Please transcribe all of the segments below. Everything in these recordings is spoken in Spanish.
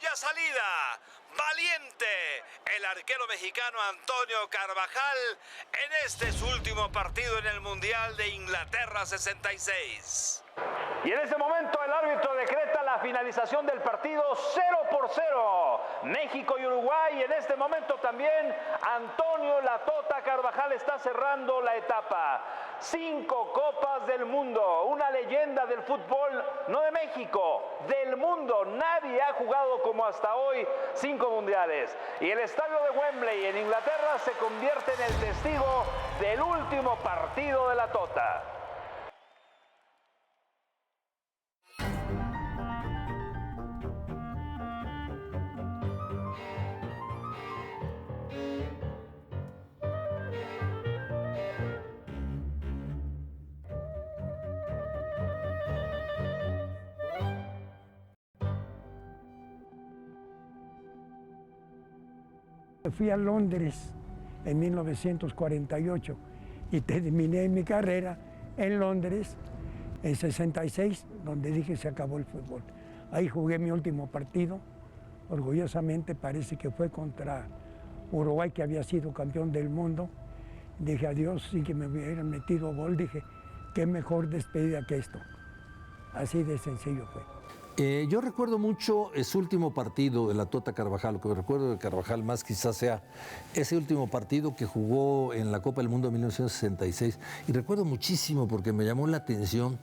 vaya salida, valiente, el arquero mexicano Antonio Carvajal en este su último partido en el Mundial de Inglaterra 66. Y en este momento el árbitro decreta la finalización del partido 0-0. México y Uruguay. Y en este momento también Antonio La Tota Carvajal está cerrando la etapa. 5 copas del mundo. Una leyenda del fútbol, no de México, del mundo. Nadie ha jugado como hasta hoy 5 mundiales. Y el estadio de Wembley en Inglaterra se convierte en el testigo del último partido de La Tota. Fui a Londres en 1948 y terminé mi carrera en Londres en 66, donde dije se acabó el fútbol. Ahí jugué mi último partido, orgullosamente parece que fue contra Uruguay, que había sido campeón del mundo. Dije adiós sin que me hubieran metido gol, dije qué mejor despedida que esto. Así de sencillo fue. Yo recuerdo mucho su último partido de La Tota Carvajal. Lo que recuerdo de Carvajal más quizás sea ese último partido que jugó en la Copa del Mundo de 1966. Y recuerdo muchísimo porque me llamó la atención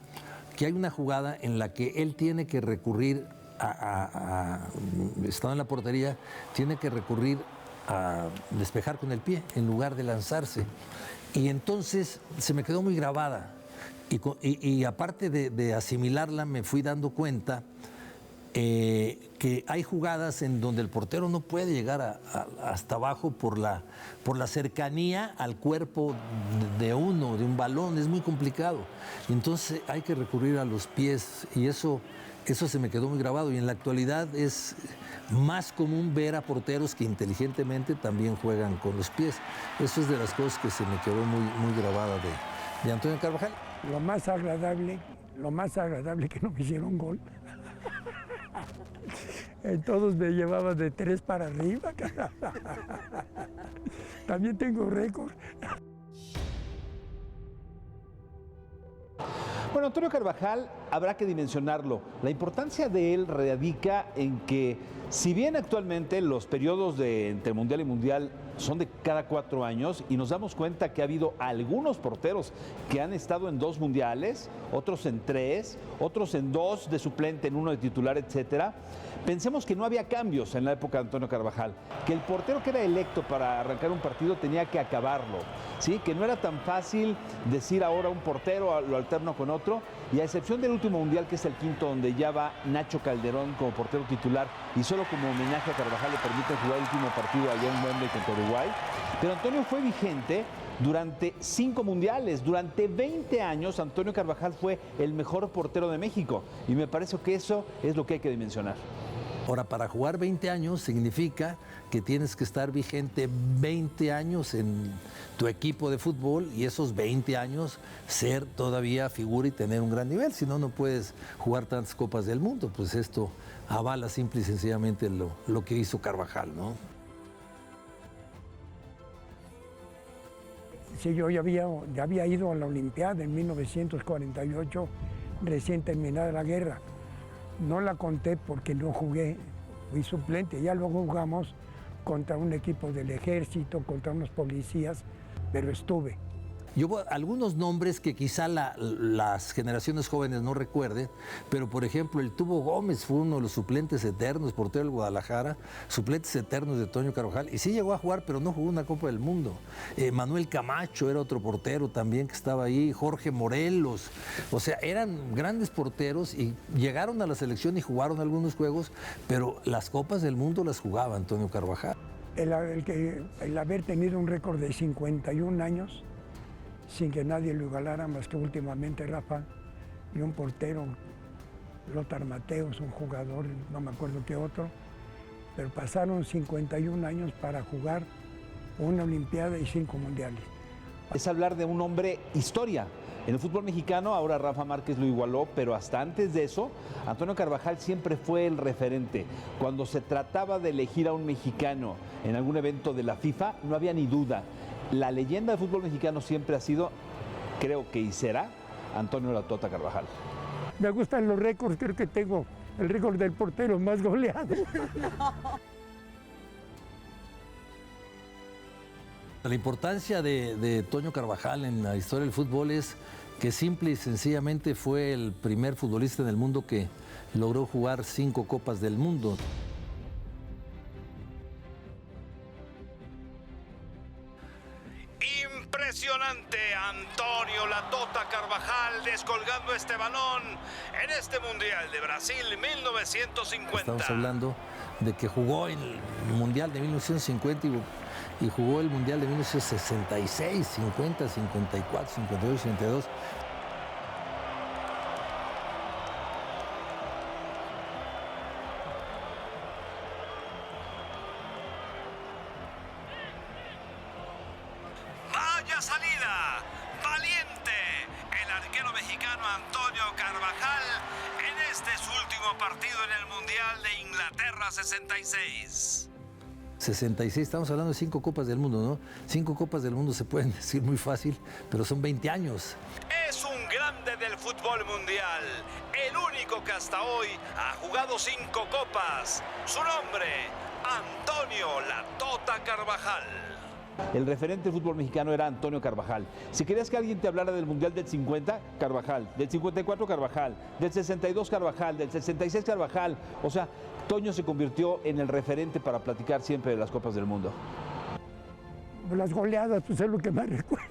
que hay una jugada en la que él tiene que recurrir estando en la portería, tiene que recurrir a despejar con el pie en lugar de lanzarse. Y entonces se me quedó muy grabada. Y aparte de asimilarla, me fui dando cuenta que hay jugadas en donde el portero no puede llegar hasta abajo por la cercanía al cuerpo de un balón, es muy complicado. Entonces hay que recurrir a los pies y eso se me quedó muy grabado. Y en la actualidad es más común ver a porteros que inteligentemente también juegan con los pies. Eso es de las cosas que se me quedó muy grabada de Antonio Carvajal. Lo más agradable que no me hicieron gol. Todos me llevaban de 3 para arriba. También tengo récord. Bueno, Antonio Carvajal habrá que dimensionarlo. La importancia de él radica en que, si bien actualmente los periodos entre Mundial y Mundial son de cada 4 años, y nos damos cuenta que ha habido algunos porteros que han estado en 2 mundiales, otros en 3, otros en 2 de suplente, en 1 de titular, etcétera. Pensemos que no había cambios en la época de Antonio Carvajal, que el portero que era electo para arrancar un partido tenía que acabarlo, ¿sí? Que no era tan fácil decir ahora un portero lo alterno con otro, y a excepción del último mundial, que es el 5º, donde ya va Nacho Calderón como portero titular, y solo como homenaje a Carvajal le permiten jugar el último partido allá en Wembley contra Uruguay. Pero Antonio fue vigente durante 5 mundiales, durante 20 años Antonio Carvajal fue el mejor portero de México, y me parece que eso es lo que hay que dimensionar. Ahora, para jugar 20 años significa que tienes que estar vigente 20 años en tu equipo de fútbol y esos 20 años ser todavía figura y tener un gran nivel. Si no, no puedes jugar tantas copas del mundo. Pues esto avala simple y sencillamente lo que hizo Carvajal, ¿no? Sí, yo ya había ido a la Olimpiada en 1948, recién terminada la guerra. No la conté porque no jugué, fui suplente. Ya luego jugamos contra un equipo del ejército, contra unos policías, pero estuve. Yo algunos nombres que quizá las generaciones jóvenes no recuerden, pero por ejemplo el Tubo Gómez fue uno de los suplentes eternos, portero del Guadalajara, suplentes eternos de Antonio Carvajal, y sí llegó a jugar, pero no jugó una Copa del Mundo. Manuel Camacho era otro portero también que estaba ahí, Jorge Morelos, o sea, eran grandes porteros y llegaron a la selección y jugaron algunos juegos, pero las Copas del Mundo las jugaba Antonio Carvajal. El haber tenido un récord de 51 años, sin que nadie lo igualara más que últimamente Rafa, y un portero, Lothar Mateos, un jugador, no me acuerdo qué otro, pero pasaron 51 años para jugar una Olimpiada y 5 mundiales. Es hablar de un hombre historia, En el fútbol mexicano, ahora Rafa Márquez lo igualó, pero hasta antes de eso, Antonio Carvajal siempre fue el referente. Cuando se trataba de elegir a un mexicano en algún evento de la FIFA, no había ni duda. La leyenda del fútbol mexicano siempre ha sido, creo que y será, Antonio La Tota Carvajal. Me gustan los récords, creo que tengo el récord del portero más goleado. La importancia de Toño Carvajal en la historia del fútbol es que simple y sencillamente fue el primer futbolista en el mundo que logró jugar 5 Copas del Mundo. Impresionante, Antonio La Tota Carvajal descolgando este balón en este Mundial de Brasil 1950. Estamos hablando de que jugó en el Mundial de 1950 y jugó el Mundial de 1966, 50, 54, 52, 52. ¡Vaya salida! ¡Valiente! El arquero mexicano Antonio Carvajal en este su último partido en el Mundial de Inglaterra 66. 66, estamos hablando de 5 Copas del Mundo, ¿no? 5 Copas del Mundo se pueden decir muy fácil, pero son 20 años. Es un grande del fútbol mundial, el único que hasta hoy ha jugado 5 copas. Su nombre, Antonio La Tota Carvajal. El referente del fútbol mexicano era Antonio Carvajal. Si querías que alguien te hablara del Mundial del 50, Carvajal. Del 54, Carvajal. Del 62, Carvajal. Del 66, Carvajal. O sea, Toño se convirtió en el referente para platicar siempre de las Copas del Mundo. Las goleadas, pues es lo que más recuerdo.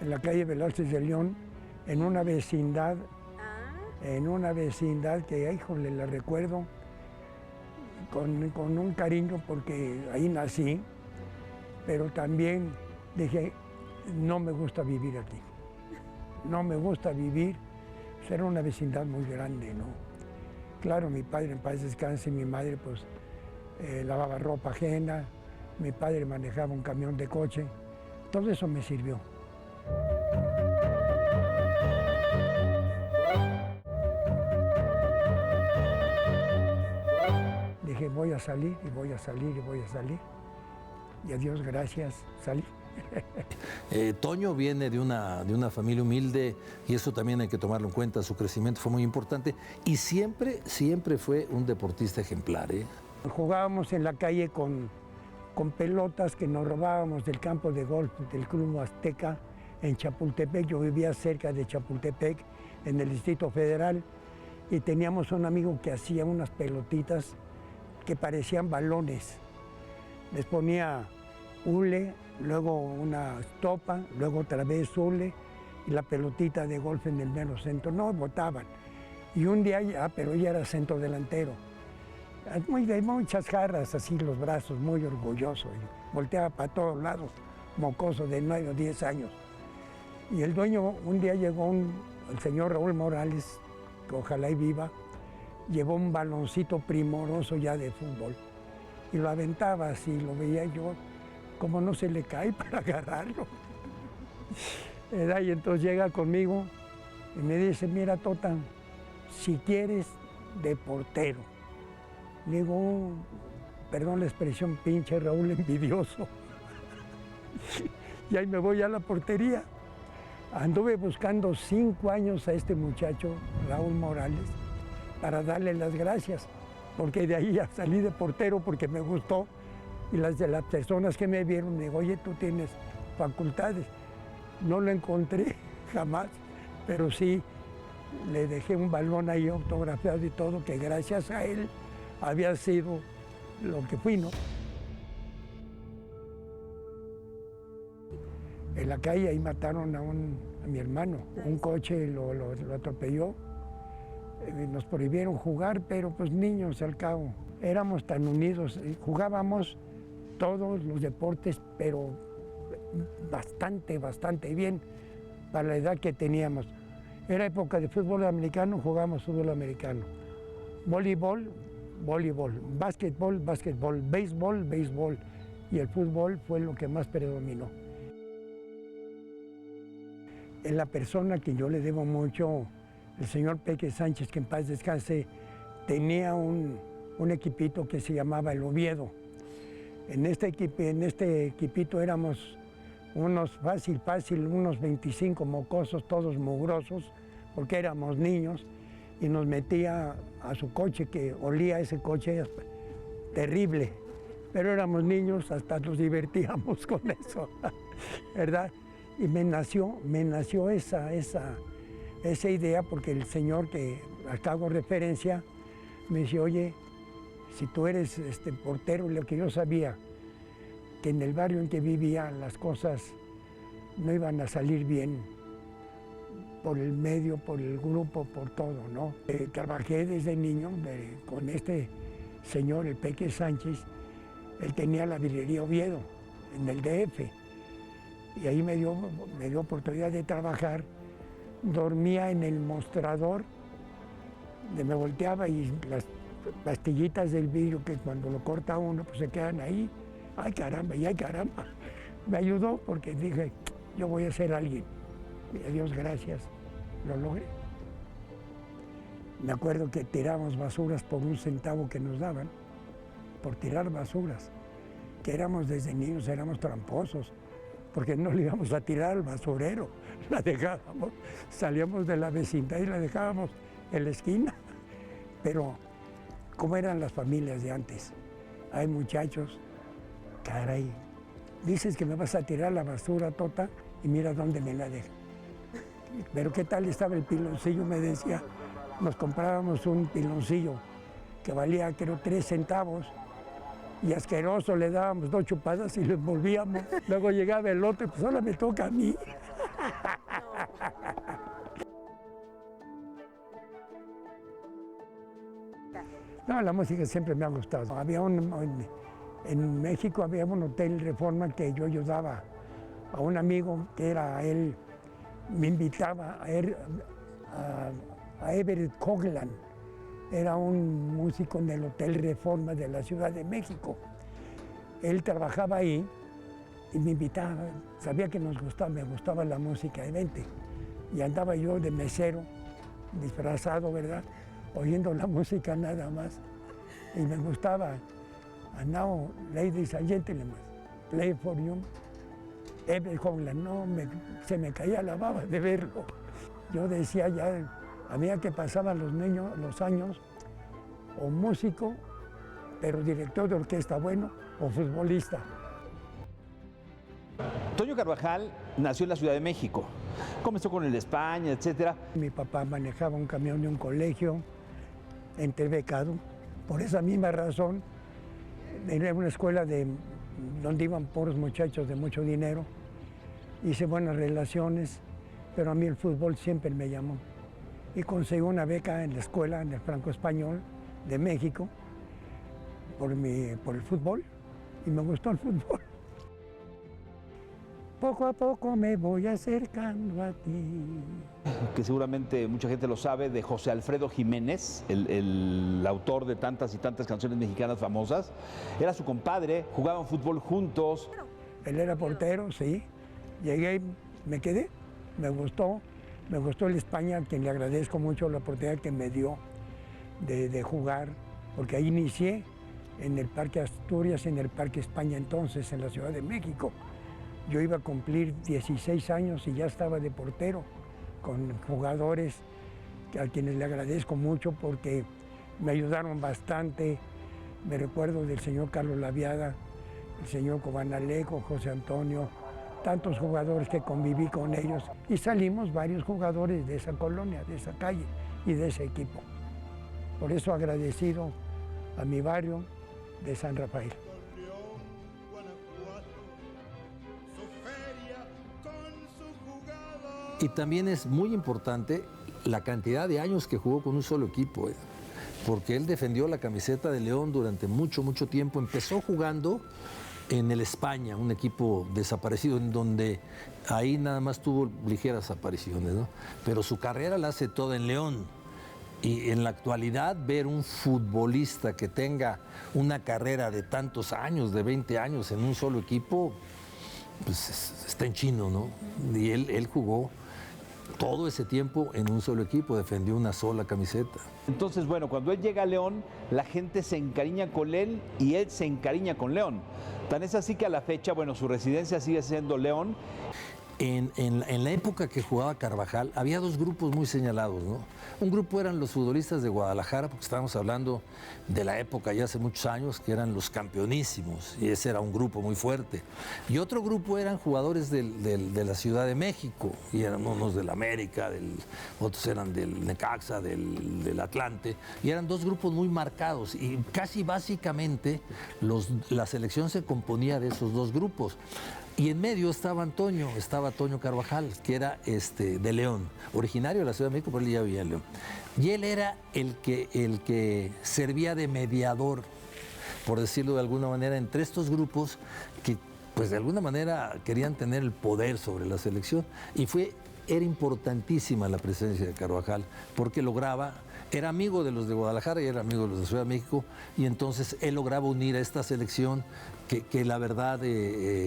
En la calle Velázquez de León, en una vecindad que, híjole, la recuerdo con un cariño porque ahí nací, pero también dije, no me gusta vivir aquí, no me gusta vivir, era una vecindad muy grande, ¿no? Claro, mi padre en paz descanse, mi madre pues lavaba ropa ajena, mi padre manejaba un camión de coche, todo eso me sirvió. Dije, voy a salir y voy a salir y voy a salir. Y a Dios gracias, salí. Toño viene de una familia humilde y eso también hay que tomarlo en cuenta, su crecimiento fue muy importante y siempre fue un deportista ejemplar. Jugábamos en la calle con pelotas que nos robábamos del campo de golf del Club Azteca en Chapultepec. Yo vivía cerca de Chapultepec, en el Distrito Federal, y teníamos un amigo que hacía unas pelotitas que parecían balones. Les ponía hule, luego una estopa, luego otra vez hule y la pelotita de golf en el mero centro. No, botaban. Y un día pero ya era centro delantero. De muchas jarras, así los brazos, muy orgulloso. Y volteaba para todos lados, mocoso de 9 o 10 años. Y el dueño, un día llegó el señor Raúl Morales, que ojalá y viva, llevó un baloncito primoroso ya de fútbol. Y lo aventaba así, lo veía yo, como no se le cae para agarrarlo. Y entonces llega conmigo y me dice, mira, Tota, si quieres, de portero. Le digo, perdón la expresión, pinche Raúl envidioso. Y ahí me voy a la portería. Anduve buscando 5 años a este muchacho, Raúl Morales, para darle las gracias, porque de ahí ya salí de portero porque me gustó. Y las personas que me vieron me digo, oye, tú tienes facultades. No lo encontré jamás, pero sí le dejé un balón ahí autografiado y todo, que gracias a él había sido lo que fui, ¿no? En la calle ahí mataron a mi hermano. Un coche lo atropelló. Nos prohibieron jugar, pero pues niños al cabo. Éramos tan unidos, jugábamos todos los deportes, pero bastante bien para la edad que teníamos. Era época de fútbol americano, jugábamos fútbol americano. Voleibol, voleibol. Básquetbol, básquetbol. Béisbol, béisbol. Y el fútbol fue lo que más predominó. Es la persona que yo le debo mucho, el señor Peque Sánchez, que en paz descanse, tenía un equipito que se llamaba el Oviedo. En este equipito éramos unos fácil, unos 25 mocosos, todos mugrosos, porque éramos niños, y nos metía a su coche, que olía ese coche terrible, pero éramos niños, hasta nos divertíamos con eso, ¿verdad? Y me nació esa idea, porque el señor que acá hago referencia me dice, oye, si tú eres portero, lo que yo sabía, que en el barrio en que vivía las cosas no iban a salir bien por el medio, por el grupo, por todo, ¿no? Trabajé desde niño con este señor, el Peque Sánchez. Él tenía la birrería Oviedo en el DF y ahí me dio oportunidad de trabajar. Dormía en el mostrador, me volteaba y las pastillitas del vidrio que cuando lo corta uno pues se quedan ahí. Ay caramba, y ay caramba. Me ayudó porque dije, yo voy a ser alguien. Y a Dios gracias, lo logré. Me acuerdo que tirábamos basuras por 1 centavo que nos daban, por tirar basuras. Que éramos desde niños, éramos tramposos, porque no le íbamos a tirar al basurero, la dejábamos, salíamos de la vecindad y la dejábamos en la esquina. Pero, ¿cómo eran las familias de antes? Hay muchachos, caray, dices que me vas a tirar la basura, Tota, y mira dónde me la dejas. Pero ¿qué tal estaba el piloncillo? Me decía, nos comprábamos un piloncillo que valía, creo, 3 centavos, y asqueroso, le dábamos 2 chupadas y lo envolvíamos. Luego llegaba el otro, pues ahora me toca a mí. No, la música siempre me ha gustado. En México había un hotel Reforma que yo ayudaba a un amigo que era él, me invitaba a Everett Coglan. Era un músico en el Hotel Reforma de la Ciudad de México. Él trabajaba ahí y me invitaba, sabía que me gustaba la música, y vente. Y andaba yo de mesero, disfrazado, ¿verdad? Oyendo la música nada más. Y me gustaba. And now, ladies and gentlemen, play for you. Everett Coglan, no, se me caía la baba de verlo. Yo decía ya, a medida que pasaban los años, o músico, pero director de orquesta bueno, o futbolista. Toño Carvajal nació en la Ciudad de México. Comenzó con el España, etcétera. Mi papá manejaba un camión de un colegio, entré becado. Por esa misma razón, era una escuela donde iban puros muchachos de mucho dinero. Hice buenas relaciones, pero a mí el fútbol siempre me llamó. Y conseguí una beca en la escuela, en el Franco Español de México, por el fútbol, y me gustó el fútbol. Poco a poco me voy acercando a ti. Que seguramente mucha gente lo sabe, de José Alfredo Jiménez, el autor de tantas y tantas canciones mexicanas famosas. Era su compadre, jugaban fútbol juntos. Él era portero, sí. Llegué y me quedé, me gustó el España, a quien le agradezco mucho la oportunidad que me dio de jugar, porque ahí inicié en el Parque Asturias, en el Parque España entonces, en la Ciudad de México. Yo iba a cumplir 16 años y ya estaba de portero con jugadores a quienes le agradezco mucho porque me ayudaron bastante. Me recuerdo del señor Carlos Laviada, el señor Cobanalejo, José Antonio, tantos jugadores que conviví con ellos y salimos varios jugadores de esa colonia, de esa calle y de ese equipo. Por eso agradecido a mi barrio de San Rafael. Y también es muy importante la cantidad de años que jugó con un solo equipo, porque él defendió la camiseta de León durante mucho tiempo. Empezó jugando en el España, un equipo desaparecido, en donde ahí nada más tuvo ligeras apariciones, ¿no? Pero su carrera la hace toda en León. Y en la actualidad ver un futbolista que tenga una carrera de tantos años, de 20 años en un solo equipo, pues está en chino, ¿no? Y él jugó todo ese tiempo en un solo equipo, defendió una sola camiseta. Entonces, bueno, cuando él llega a León, la gente se encariña con él y él se encariña con León. Tan es así que a la fecha, bueno, su residencia sigue siendo León. En la época que jugaba Carvajal, había dos grupos muy señalados, ¿no? Un grupo eran los futbolistas de Guadalajara, porque estábamos hablando de la época ya hace muchos años, que eran los campeonísimos, y ese era un grupo muy fuerte. Y otro grupo eran jugadores de la Ciudad de México, y eran unos del América, otros eran del Necaxa, del Atlante, y eran dos grupos muy marcados, y casi básicamente la selección se componía de esos dos grupos. Y en medio estaba Toño Carvajal, que era de León, originario de la Ciudad de México, pero él ya vivía en León. Y él era el que servía de mediador, por decirlo de alguna manera, entre estos grupos que pues de alguna manera querían tener el poder sobre la selección. Y era importantísima la presencia de Carvajal, porque era amigo de los de Guadalajara y era amigo de los de Ciudad de México, y entonces él lograba unir a esta selección que la verdad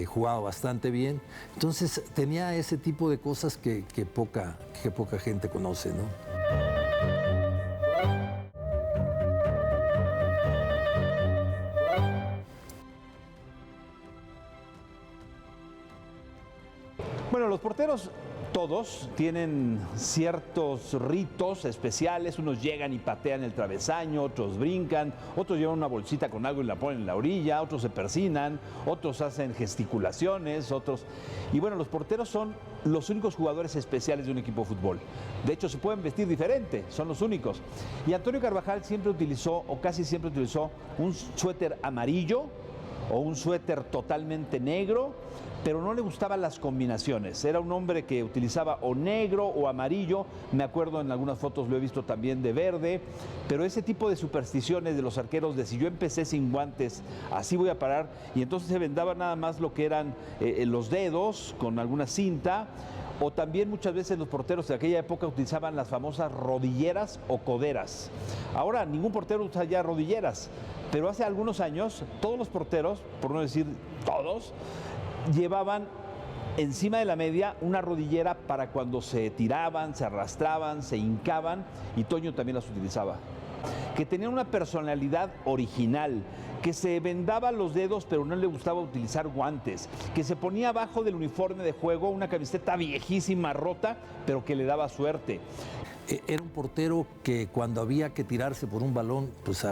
jugaba bastante bien. Entonces tenía ese tipo de cosas que poca gente conoce, ¿no? Bueno, los porteros todos tienen ciertos ritos especiales, unos llegan y patean el travesaño, otros brincan, otros llevan una bolsita con algo y la ponen en la orilla, otros se persinan, otros hacen gesticulaciones, Y bueno, los porteros son los únicos jugadores especiales de un equipo de fútbol. De hecho, se pueden vestir diferente, son los únicos. Y Antonio Carvajal siempre utilizó, o casi siempre utilizó, un suéter amarillo o un suéter totalmente negro, pero no le gustaban las combinaciones. Era un hombre que utilizaba o negro o amarillo, me acuerdo en algunas fotos lo he visto también de verde, pero ese tipo de supersticiones de los arqueros de si yo empecé sin guantes, así voy a parar, y entonces se vendaba nada más lo que eran los dedos con alguna cinta, o también muchas veces los porteros de aquella época utilizaban las famosas rodilleras o coderas. Ahora ningún portero usa ya rodilleras, pero hace algunos años todos los porteros, por no decir todos, llevaban encima de la media una rodillera para cuando se tiraban, se arrastraban, se hincaban, y Toño también las utilizaba. Que tenía una personalidad original, que se vendaba los dedos pero no le gustaba utilizar guantes, que se ponía abajo del uniforme de juego una camiseta viejísima, rota, pero que le daba suerte. Era un portero que cuando había que tirarse por un balón, pues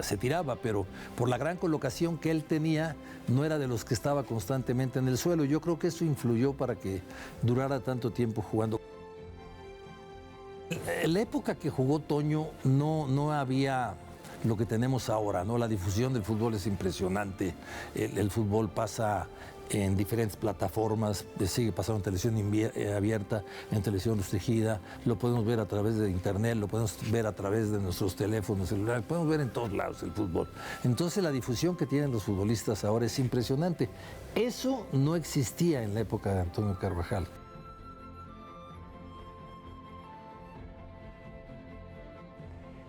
se tiraba, pero por la gran colocación que él tenía, no era de los que estaba constantemente en el suelo. Yo creo que eso influyó para que durara tanto tiempo jugando. En la época que jugó Toño no había lo que tenemos ahora, ¿no? La difusión del fútbol es impresionante. El fútbol pasa en diferentes plataformas, sigue pasando en televisión abierta, en televisión restringida, lo podemos ver a través de internet, lo podemos ver a través de nuestros teléfonos celulares, podemos ver en todos lados el fútbol. Entonces la difusión que tienen los futbolistas ahora es impresionante. Eso no existía en la época de Antonio Carvajal.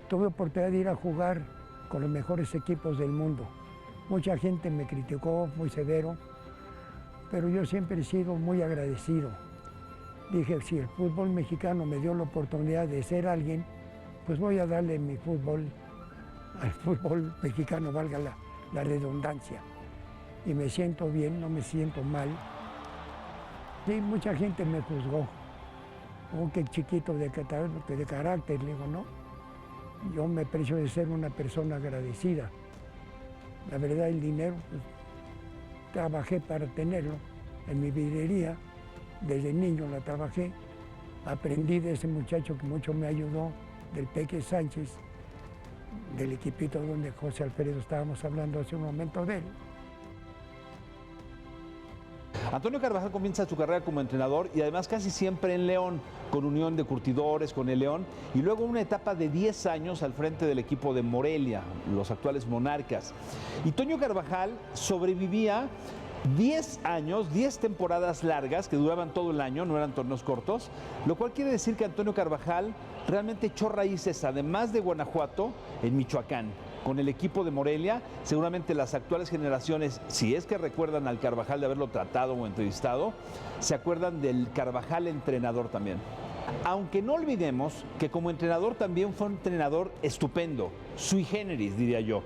Tuve oportunidad de ir a jugar con los mejores equipos del mundo. Mucha gente me criticó muy severo, pero yo siempre he sido muy agradecido. Dije, si el fútbol mexicano me dio la oportunidad de ser alguien, pues voy a darle mi fútbol al fútbol mexicano, valga la redundancia. Y me siento bien, no me siento mal. Sí, mucha gente me juzgó. Oh, qué chiquito de carácter, le digo, no. Yo me aprecio de ser una persona agradecida. La verdad, el dinero, pues, trabajé para tenerlo en mi vidrería, desde niño la trabajé, aprendí de ese muchacho que mucho me ayudó, del Peque Sánchez, del equipito donde José Alfredo estábamos hablando hace un momento de él. Antonio Carvajal comienza su carrera como entrenador y además casi siempre en León, con Unión de Curtidores, con el León, y luego una etapa de 10 años al frente del equipo de Morelia, los actuales Monarcas. Y Toño Carvajal sobrevivía 10 años, 10 temporadas largas que duraban todo el año, no eran torneos cortos, lo cual quiere decir que Antonio Carvajal realmente echó raíces, además de Guanajuato, en Michoacán. Con el equipo de Morelia, seguramente las actuales generaciones, si es que recuerdan al Carvajal de haberlo tratado o entrevistado, se acuerdan del Carvajal entrenador también. Aunque no olvidemos que como entrenador también fue un entrenador estupendo, sui generis, diría yo.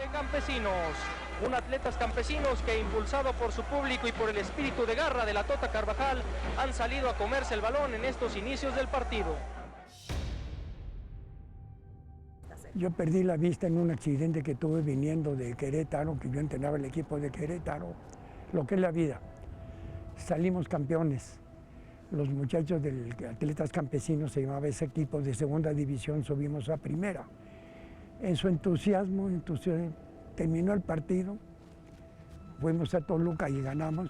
De campesinos, un atletas campesinos que, impulsado por su público y por el espíritu de garra de la Tota Carvajal, han salido a comerse el balón en estos inicios del partido. Yo perdí la vista en un accidente que tuve viniendo de Querétaro, que yo entrenaba el equipo de Querétaro, lo que es la vida. Salimos campeones. Los muchachos del Atletas Campesinos, se llamaba ese equipo, de segunda división, subimos a primera. En su entusiasmo, terminó el partido, fuimos a Toluca y ganamos.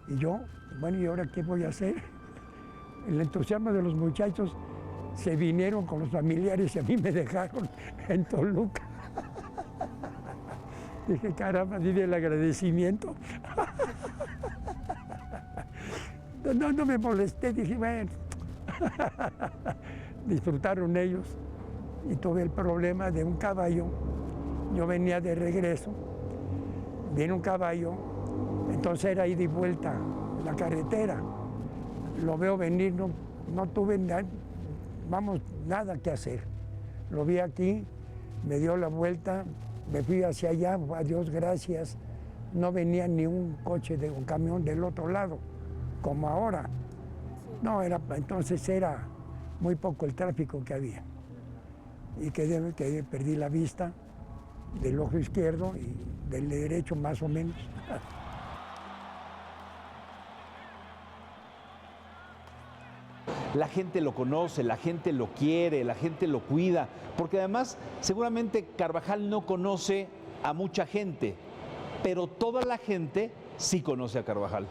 Y yo, bueno, ¿y ahora qué voy a hacer? El entusiasmo de los muchachos, se vinieron con los familiares y a mí me dejaron en Toluca. Dije, caramba, di el agradecimiento. No me molesté, dije, bueno. Disfrutaron ellos. Y tuve el problema de un caballo. Yo venía de regreso, viene un caballo, entonces era ida y vuelta la carretera. Lo veo venir, no tuve nada que hacer. Lo vi aquí, me dio la vuelta, me fui hacia allá, adiós, gracias. No venía ni un coche de un camión del otro lado, como ahora. No, entonces era muy poco el tráfico que había. Y perdí la vista del ojo izquierdo y del derecho más o menos. La gente lo conoce, la gente lo quiere, la gente lo cuida, porque además seguramente Carvajal no conoce a mucha gente, pero toda la gente sí conoce a Carvajal.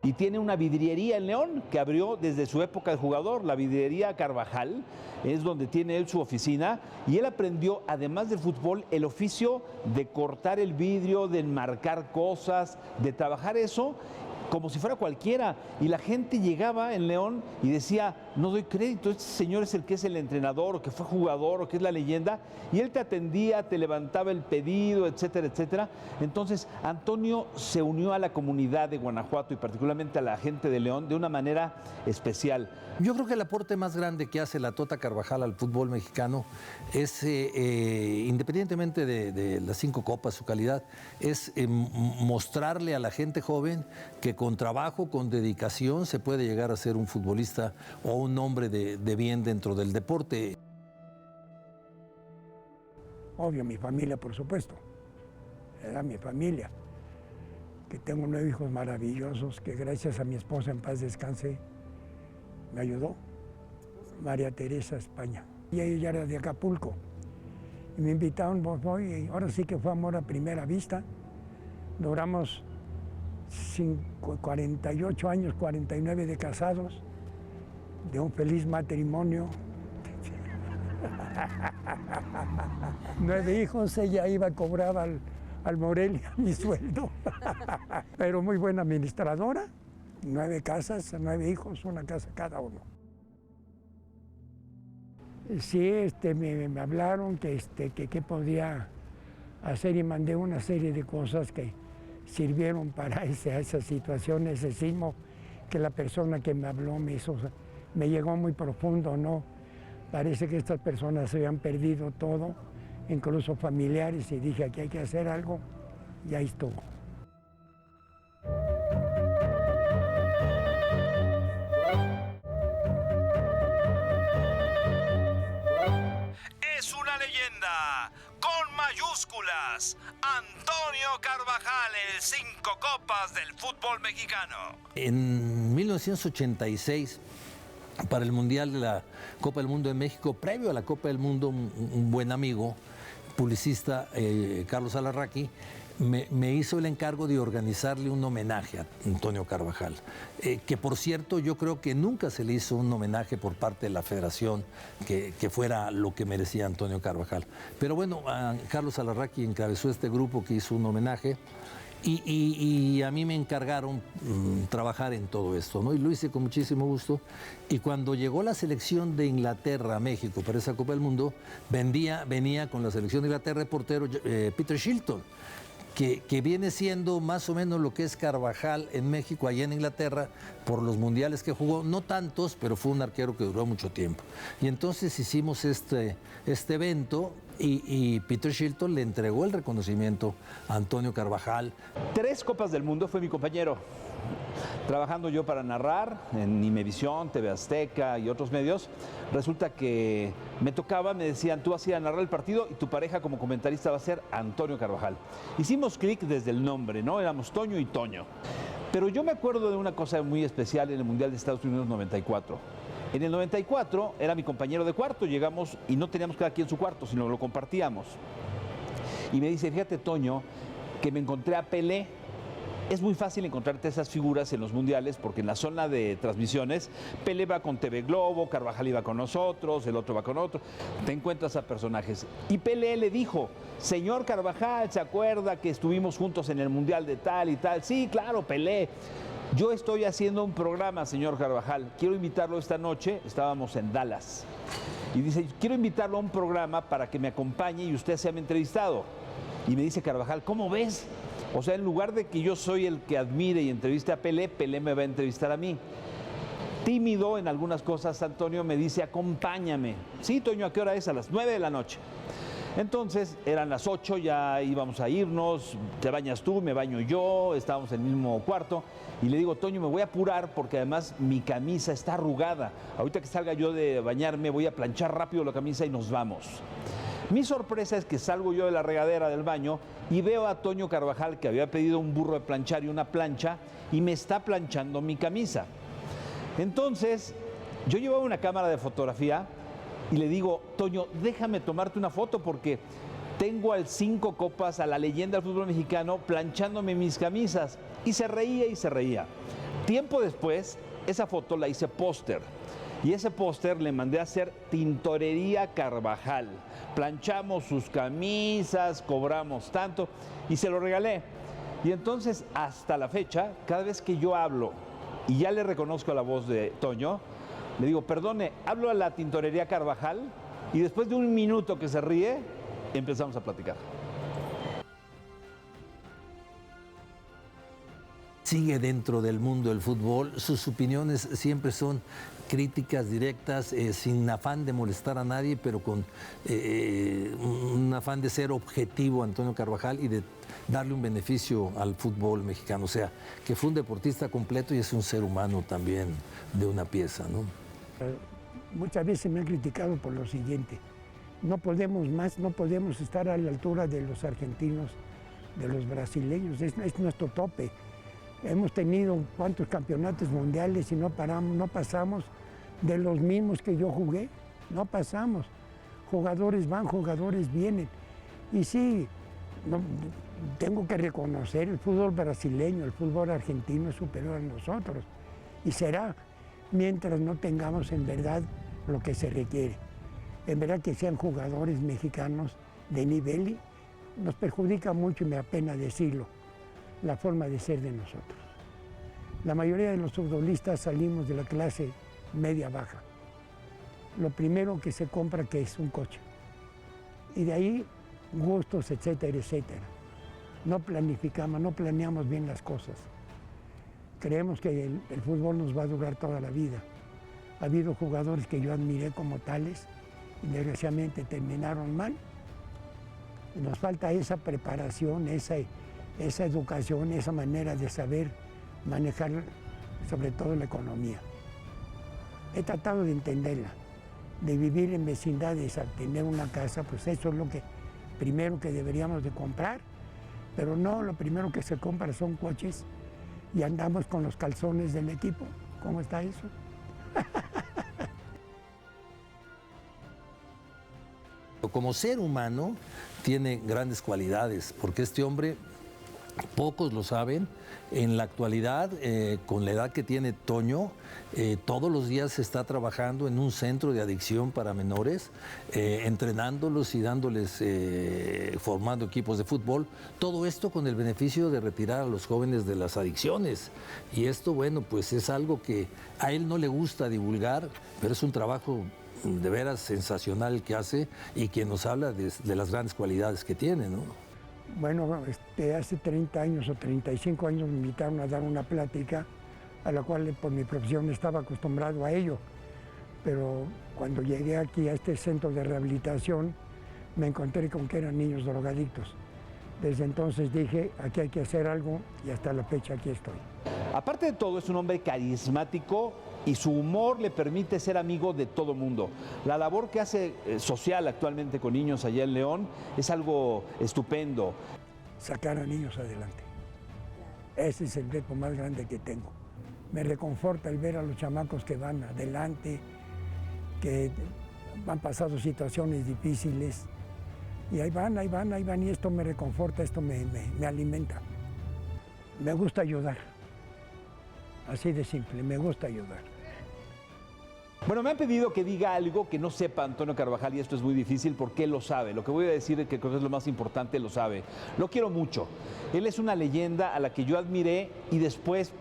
Y tiene una vidriería en León que abrió desde su época de jugador, la vidriería Carvajal, es donde tiene él su oficina, y él aprendió, además del fútbol, el oficio de cortar el vidrio, de enmarcar cosas, de trabajar eso como si fuera cualquiera. Y la gente llegaba en León y decía, no doy crédito, este señor es el que es el entrenador, o que fue jugador, o que es la leyenda, y él te atendía, te levantaba el pedido, etcétera, etcétera. Entonces, Antonio se unió a la comunidad de Guanajuato y particularmente a la gente de León de una manera especial. Yo creo que el aporte más grande que hace la Tota Carvajal al fútbol mexicano es, independientemente de las 5 copas, su calidad, es mostrarle a la gente joven que con trabajo, con dedicación, se puede llegar a ser un futbolista o un hombre de bien dentro del deporte. Obvio, mi familia, por supuesto. Era mi familia. Que tengo 9 hijos maravillosos, que gracias a mi esposa, en paz descanse, me ayudó. María Teresa España. Y ella era de Acapulco. Y me invitaron, y ahora sí que fue amor a primera vista. Duramos 48 años, 49 de casados, de un feliz matrimonio. 9 hijos, ella iba, cobraba al Morelia mi sueldo. Pero muy buena administradora, 9 casas, 9 hijos, 1 casa cada uno. Sí, me hablaron que podía hacer y mandé una serie de cosas que sirvieron para esa situación, ese sismo, que la persona que me habló me llegó muy profundo, ¿no? Parece que estas personas se habían perdido todo, incluso familiares, y dije, aquí hay que hacer algo, y ahí estuvo. Es una leyenda, con mayúsculas, Antonio Carvajal, el 5 copas del fútbol mexicano. En 1986, para el Mundial de la Copa del Mundo de México, previo a la Copa del Mundo, un buen amigo, publicista, Carlos Alarraqui, me hizo el encargo de organizarle un homenaje a Antonio Carvajal, que por cierto yo creo que nunca se le hizo un homenaje por parte de la federación que fuera lo que merecía Antonio Carvajal. Pero bueno, Carlos Alarraqui encabezó este grupo que hizo un homenaje y a mí me encargaron trabajar en todo esto, ¿no? Y lo hice con muchísimo gusto. Y cuando llegó la selección de Inglaterra a México para esa Copa del Mundo, venía con la selección de Inglaterra el portero Peter Shilton, que viene siendo más o menos lo que es Carvajal en México, allá en Inglaterra, por los mundiales que jugó, no tantos, pero fue un arquero que duró mucho tiempo. Y entonces hicimos este evento y Peter Shilton le entregó el reconocimiento a Antonio Carvajal. 3 Copas del Mundo fue mi compañero, trabajando yo para narrar en Imevisión, TV Azteca y otros medios. Resulta que me decían, tú vas a ir a narrar el partido y tu pareja como comentarista va a ser Antonio Carvajal. Hicimos clic desde el nombre, ¿no? Éramos Toño y Toño. Pero yo me acuerdo de una cosa muy especial en el Mundial de Estados Unidos 94. En el 94 era mi compañero de cuarto, llegamos y no teníamos cada quien su cuarto, sino lo compartíamos. Y me dice, fíjate Toño, que me encontré a Pelé. Es muy fácil encontrarte esas figuras en los mundiales porque en la zona de transmisiones Pelé va con TV Globo, Carvajal iba con nosotros, el otro va con otro, te encuentras a personajes. Y Pelé le dijo, señor Carvajal, ¿se acuerda que estuvimos juntos en el mundial de tal y tal? Sí, claro, Pelé. Yo estoy haciendo un programa, señor Carvajal, quiero invitarlo esta noche, estábamos en Dallas, y dice, quiero invitarlo a un programa para que me acompañe y usted sea mi entrevistado. Y me dice Carvajal, ¿cómo ves? O sea, en lugar de que yo soy el que admire y entreviste a Pelé, Pelé me va a entrevistar a mí. Tímido en algunas cosas, Antonio me dice, acompáñame. Sí, Toño, ¿a qué hora es? A las 9 de la noche. Entonces, eran las 8, ya íbamos a irnos, te bañas tú, me baño yo, estábamos en el mismo cuarto. Y le digo, Toño, me voy a apurar porque además mi camisa está arrugada. Ahorita que salga yo de bañarme, voy a planchar rápido la camisa y nos vamos. Mi sorpresa es que salgo yo de la regadera del baño y veo a Toño Carvajal, que había pedido un burro de planchar y una plancha, y me está planchando mi camisa. Entonces, yo llevaba una cámara de fotografía y le digo, Toño, déjame tomarte una foto porque tengo al 5 Copas, a la leyenda del fútbol mexicano, planchándome mis camisas. Y se reía y se reía. Tiempo después, esa foto la hice póster. Y ese póster le mandé a hacer Tintorería Carvajal. Planchamos sus camisas, cobramos tanto y se lo regalé. Y entonces, hasta la fecha, cada vez que yo hablo y ya le reconozco la voz de Toño, le digo, perdone, hablo a la Tintorería Carvajal, y después de un minuto que se ríe, empezamos a platicar. Sigue dentro del mundo del fútbol, sus opiniones siempre son críticas directas, sin afán de molestar a nadie, pero con un afán de ser objetivo, Antonio Carvajal, y de darle un beneficio al fútbol mexicano. O sea, que fue un deportista completo y es un ser humano también de una pieza, ¿no? Muchas veces me han criticado por lo siguiente: no podemos más, no podemos estar a la altura de los argentinos, de los brasileños, es nuestro tope. Hemos tenido cuántos campeonatos mundiales y no pasamos de los mismos que yo jugué, no pasamos. Jugadores van, jugadores vienen. Y sí, tengo que reconocer, el fútbol brasileño, el fútbol argentino es superior a nosotros. Y será mientras no tengamos en verdad lo que se requiere. En verdad que sean jugadores mexicanos de nivel, nos perjudica mucho, y me apena decirlo, la forma de ser de nosotros. La mayoría de los futbolistas salimos de la clase media-baja. Lo primero que se compra, que es un coche. Y de ahí gustos, etcétera, etcétera. No planificamos, no planeamos bien las cosas. Creemos que el fútbol nos va a durar toda la vida. Ha habido jugadores que yo admiré como tales y desgraciadamente terminaron mal. Nos falta esa preparación, esa educación, esa manera de saber manejar sobre todo la economía. He tratado de entenderla, de vivir en vecindades, a tener una casa, pues eso es lo que primero que deberíamos de comprar, pero no, lo primero que se compra son coches y andamos con los calzones del equipo. ¿Cómo está eso? Como ser humano tiene grandes cualidades, porque este hombre Pocos lo saben. En la actualidad, con la edad que tiene Toño, todos los días se está trabajando en un centro de adicción para menores, entrenándolos y dándoles, formando equipos de fútbol. Todo esto con el beneficio de retirar a los jóvenes de las adicciones. Y esto, bueno, pues es algo que a él no le gusta divulgar, pero es un trabajo de veras sensacional el que hace y que nos habla de las grandes cualidades que tiene, ¿no? Bueno, hace 30 años o 35 años me invitaron a dar una plática a la cual por mi profesión estaba acostumbrado a ello. Pero cuando llegué aquí a este centro de rehabilitación me encontré con que eran niños drogadictos. Desde entonces dije, aquí hay que hacer algo y hasta la fecha aquí estoy. Aparte de todo, es un hombre carismático y su humor le permite ser amigo de todo mundo. La labor que hace social actualmente con niños allá en León es algo estupendo. Sacar a niños adelante. Ese es el reto más grande que tengo. Me reconforta el ver a los chamacos que van adelante, que han pasado situaciones difíciles y ahí van, y esto me reconforta, esto me alimenta. Me gusta ayudar. Así de simple, me gusta ayudar. Bueno, me han pedido que diga algo que no sepa Antonio Carvajal y esto es muy difícil porque él lo sabe. Lo que voy a decir, que creo que es lo más importante, lo sabe. Lo quiero mucho. Él es una leyenda a la que yo admiré y después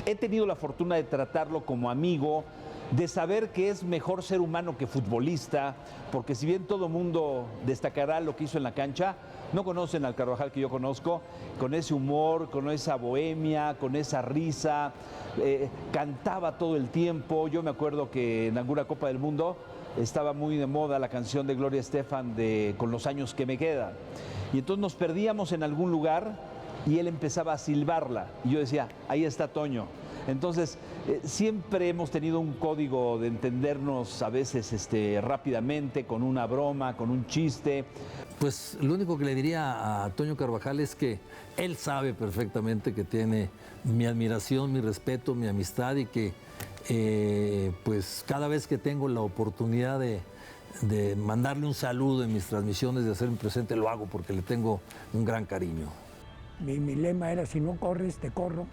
he tenido la fortuna de tratarlo como amigo, de saber que es mejor ser humano que futbolista, porque si bien todo mundo destacará lo que hizo en la cancha, no conocen al Carvajal que yo conozco, con ese humor, con esa bohemia, con esa risa, cantaba todo el tiempo. Yo me acuerdo que en alguna Copa del Mundo estaba muy de moda la canción de Gloria Estefan de Con los años que me quedan. Y entonces nos perdíamos en algún lugar y él empezaba a silbarla. Y yo decía, ahí está Toño. Entonces, siempre hemos tenido un código de entendernos a veces rápidamente, con una broma, con un chiste. Pues lo único que le diría a Toño Carvajal es que él sabe perfectamente que tiene mi admiración, mi respeto, mi amistad y que pues cada vez que tengo la oportunidad de mandarle un saludo en mis transmisiones, de hacerme presente, lo hago porque le tengo un gran cariño. Mi lema era, si no corres, te corro.